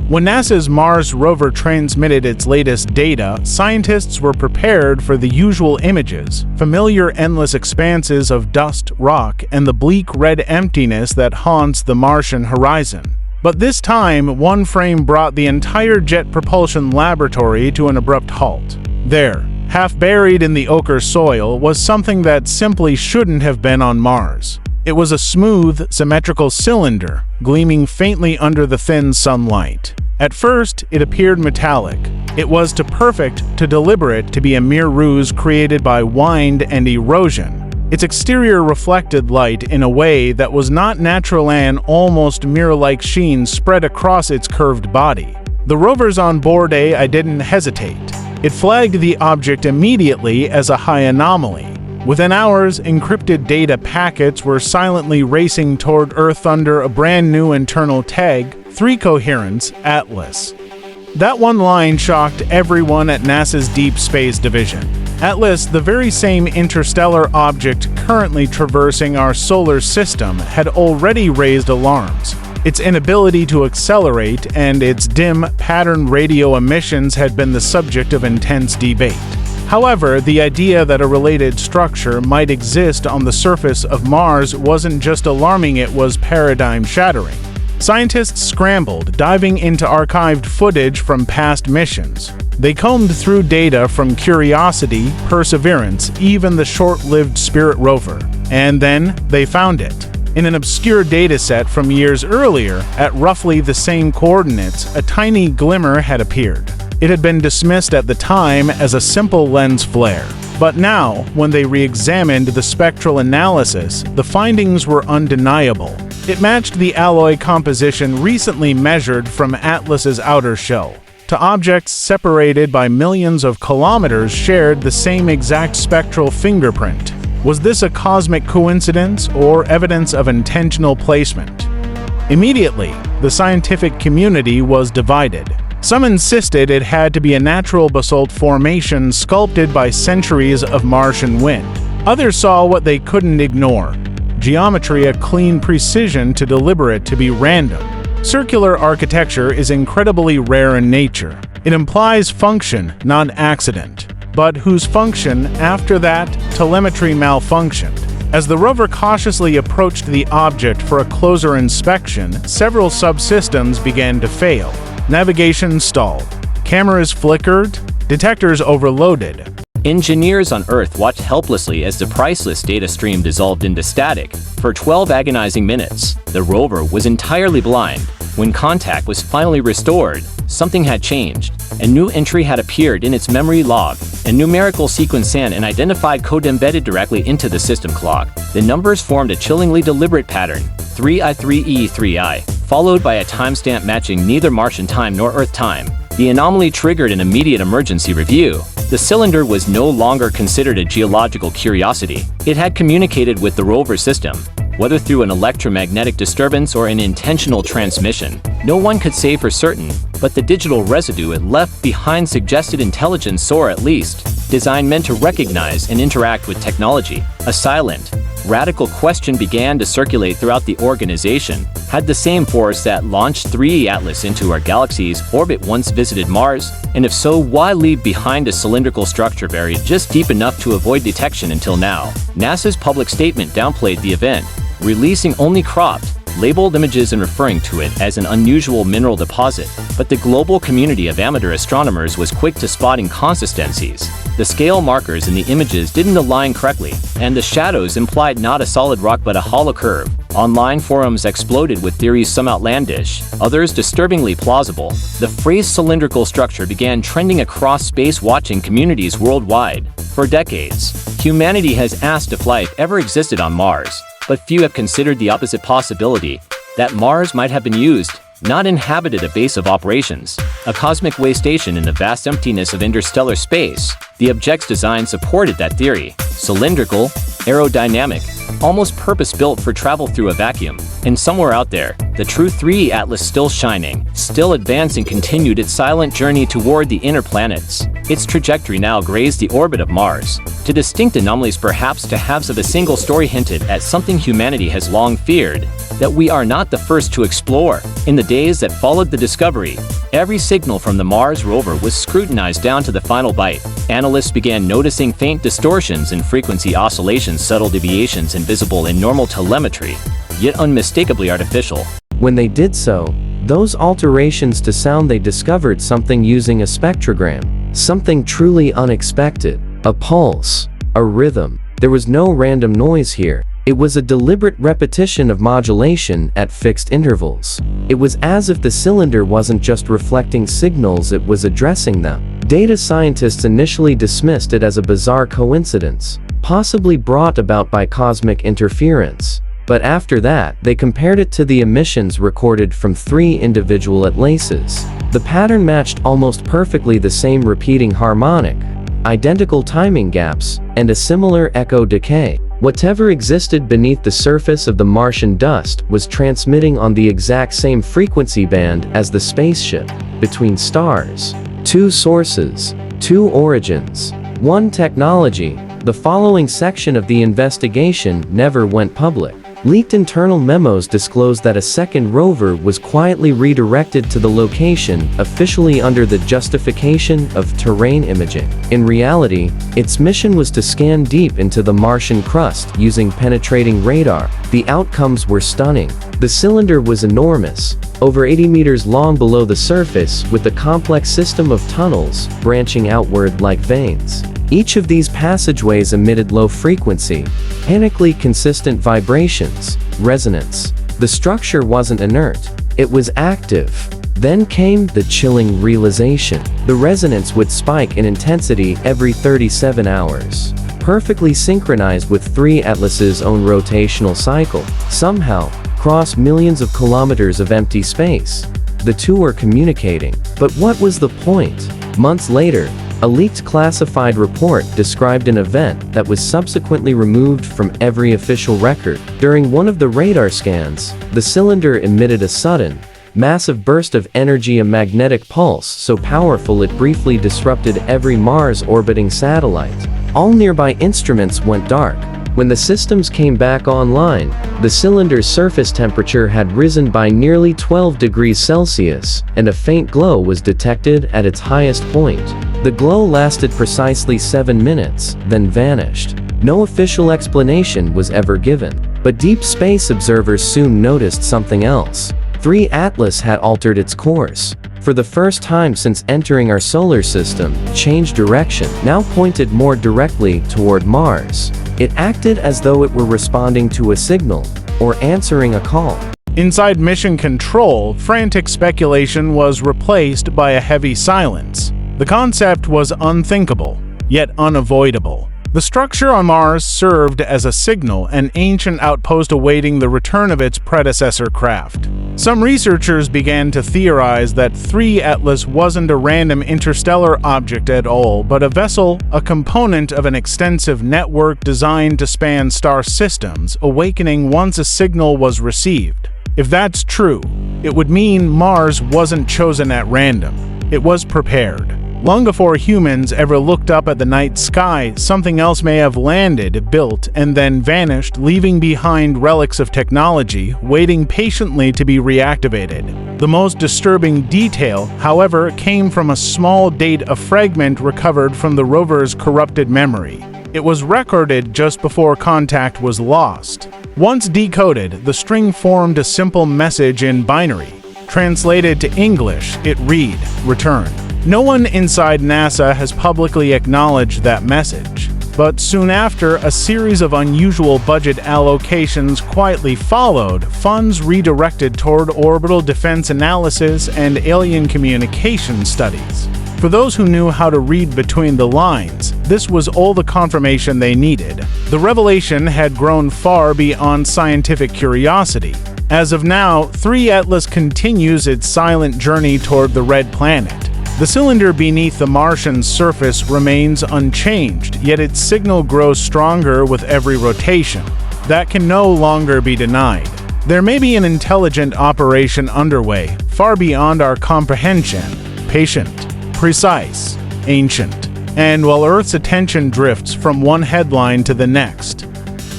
When NASA's Mars rover transmitted its latest data, scientists were prepared for the usual images: familiar endless expanses of dust, rock, and the bleak red emptiness that haunts the Martian horizon. But this time, one frame brought the entire jet propulsion laboratory to an abrupt halt. There, half buried in the ochre soil, was something that simply shouldn't have been on Mars. It was a smooth, symmetrical cylinder, gleaming faintly under the thin sunlight. At first, it appeared metallic. It was too perfect, too deliberate to be a mere ruse created by wind and erosion. Its exterior reflected light in a way that was not natural, and almost mirror-like sheen spread across its curved body. The rover's onboard AI didn't hesitate. It flagged the object immediately as a high anomaly. Within hours, encrypted data packets were silently racing toward Earth under a brand new internal tag, 3 coherence, Atlas. That one line shocked everyone at NASA's Deep Space Division. Atlas, the very same interstellar object currently traversing our solar system, had already raised alarms. Its inability to accelerate and its dim, patterned radio emissions had been the subject of intense debate. However, the idea that a related structure might exist on the surface of Mars wasn't just alarming, it was paradigm-shattering. Scientists scrambled, diving into archived footage from past missions. They combed through data from Curiosity, Perseverance, even the short-lived Spirit rover. And then, they found it. In an obscure dataset from years earlier, at roughly the same coordinates, a tiny glimmer had appeared. It had been dismissed at the time as a simple lens flare. But now, when they re-examined the spectral analysis, the findings were undeniable. It matched the alloy composition recently measured from Atlas's outer shell. To objects separated by millions of kilometers shared the same exact spectral fingerprint. Was this a cosmic coincidence or evidence of intentional placement? Immediately, the scientific community was divided. Some insisted it had to be a natural basalt formation sculpted by centuries of Martian wind. Others saw what they couldn't ignore: geometry, a clean precision too deliberate to be random. Circular architecture is incredibly rare in nature. It implies function, not accident. But whose function, after that, telemetry malfunctioned. As the rover cautiously approached the object for a closer inspection, several subsystems began to fail. Navigation stalled. Cameras flickered. Detectors overloaded. Engineers on Earth watched helplessly as the priceless data stream dissolved into static. For 12 agonizing minutes, the rover was entirely blind. When contact was finally restored, something had changed. A new entry had appeared in its memory log, a numerical sequence and an identified code embedded directly into the system clock. The numbers formed a chillingly deliberate pattern, 3I3E3I, followed by a timestamp matching neither Martian time nor Earth time. The anomaly triggered an immediate emergency review. The cylinder was no longer considered a geological curiosity. It had communicated with the rover system, whether through an electromagnetic disturbance or an intentional transmission. No one could say for certain, but the digital residue it left behind suggested intelligence, or at least designed meant to recognize and interact with technology. A silent, radical question began to circulate throughout the organization. Had the same force that launched 3 Atlas into our galaxy's orbit once visited Mars? And if so, why leave behind a cylindrical structure buried just deep enough to avoid detection until now? NASA's public statement downplayed the event, releasing only cropped, labeled images and referring to it as an unusual mineral deposit. But the global community of amateur astronomers was quick to spot inconsistencies. The scale markers in the images didn't align correctly, and the shadows implied not a solid rock but a hollow curve. Online forums exploded with theories, some outlandish, others disturbingly plausible. The phrase cylindrical structure began trending across space-watching communities worldwide. For decades, humanity has asked if life ever existed on Mars. But few have considered the opposite possibility, that Mars might have been used, not inhabited, a base of operations, a cosmic way station in the vast emptiness of interstellar space. The object's design supported that theory. Cylindrical, aerodynamic, almost purpose-built for travel through a vacuum. And somewhere out there, the true 3E Atlas still shining, still advancing, continued its silent journey toward the inner planets. Its trajectory now grazed the orbit of Mars. To distinct anomalies, perhaps to halves of a single story hinted at something humanity has long feared, that we are not the first to explore. In the days that followed the discovery, every signal from the Mars rover was scrutinized down to the final byte. Analysts began noticing faint distortions in frequency oscillations, subtle deviations invisible in normal telemetry, yet unmistakably artificial. When they did so, those alterations to sound, they discovered something using a spectrogram, something truly unexpected, a pulse, a rhythm. There was no random noise here. It was a deliberate repetition of modulation at fixed intervals. It was as if the cylinder wasn't just reflecting signals, it was addressing them. Data scientists initially dismissed it as a bizarre coincidence, possibly brought about by cosmic interference. But after that, they compared it to the emissions recorded from 3 individual atlases. The pattern matched almost perfectly the same repeating harmonic, identical timing gaps, and a similar echo decay. Whatever existed beneath the surface of the Martian dust was transmitting on the exact same frequency band as the spaceship. Between stars, 2 sources, 2 origins, 1 technology. The following section of the investigation never went public. Leaked internal memos disclosed that a second rover was quietly redirected to the location, officially under the justification of terrain imaging. In reality, its mission was to scan deep into the Martian crust using penetrating radar. The outcomes were stunning. The cylinder was enormous, over 80 meters long below the surface, with a complex system of tunnels branching outward like veins. Each of these passageways emitted low-frequency, panically consistent vibrations, resonance. The structure wasn't inert, it was active. Then came the chilling realization. The resonance would spike in intensity every 37 hours, perfectly synchronized with 3 Atlas's own rotational cycle. Somehow, across millions of kilometers of empty space, the two were communicating. But what was the point? Months later, a leaked classified report described an event that was subsequently removed from every official record. During one of the radar scans, the cylinder emitted a sudden, massive burst of energy, a magnetic pulse so powerful it briefly disrupted every Mars-orbiting satellite. All nearby instruments went dark. When the systems came back online, the cylinder's surface temperature had risen by nearly 12 degrees Celsius, and a faint glow was detected at its highest point. The glow lasted precisely 7 minutes, then vanished. No official explanation was ever given. But deep space observers soon noticed something else. 3 Atlas had altered its course. For the first time since entering our solar system, changed direction, now pointed more directly toward Mars. It acted as though it were responding to a signal, or answering a call. Inside Mission Control, frantic speculation was replaced by a heavy silence. The concept was unthinkable, yet unavoidable. The structure on Mars served as a signal, an ancient outpost awaiting the return of its predecessor craft. Some researchers began to theorize that 3 Atlas wasn't a random interstellar object at all, but a vessel, a component of an extensive network designed to span star systems, awakening once a signal was received. If that's true, it would mean Mars wasn't chosen at random. It was prepared. Long before humans ever looked up at the night sky, something else may have landed, built, and then vanished, leaving behind relics of technology, waiting patiently to be reactivated. The most disturbing detail, however, came from a small data fragment recovered from the rover's corrupted memory. It was recorded just before contact was lost. Once decoded, the string formed a simple message in binary. Translated to English, it read, "Return." No one inside NASA has publicly acknowledged that message, but soon after, a series of unusual budget allocations quietly followed, funds redirected toward orbital defense analysis and alien communication studies. For those who knew how to read between the lines, this was all the confirmation they needed. The revelation had grown far beyond scientific curiosity. As of now, 3 Atlas continues its silent journey toward the Red Planet. The cylinder beneath the Martian's surface remains unchanged, yet its signal grows stronger with every rotation. That can no longer be denied. There may be an intelligent operation underway, far beyond our comprehension, patient, precise, ancient. And while Earth's attention drifts from one headline to the next,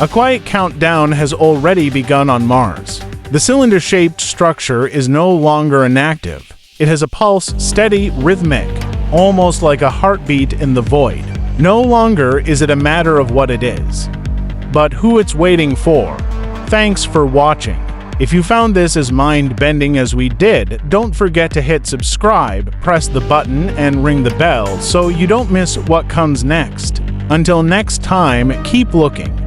a quiet countdown has already begun on Mars. The cylinder-shaped structure is no longer inactive. It has a pulse, steady, rhythmic, almost like a heartbeat in the void. No longer is it a matter of what it is, but who it's waiting for. Thanks for watching. If you found this as mind-bending as we did, don't forget to hit subscribe, press the button, and ring the bell so you don't miss what comes next. Until next time, keep looking.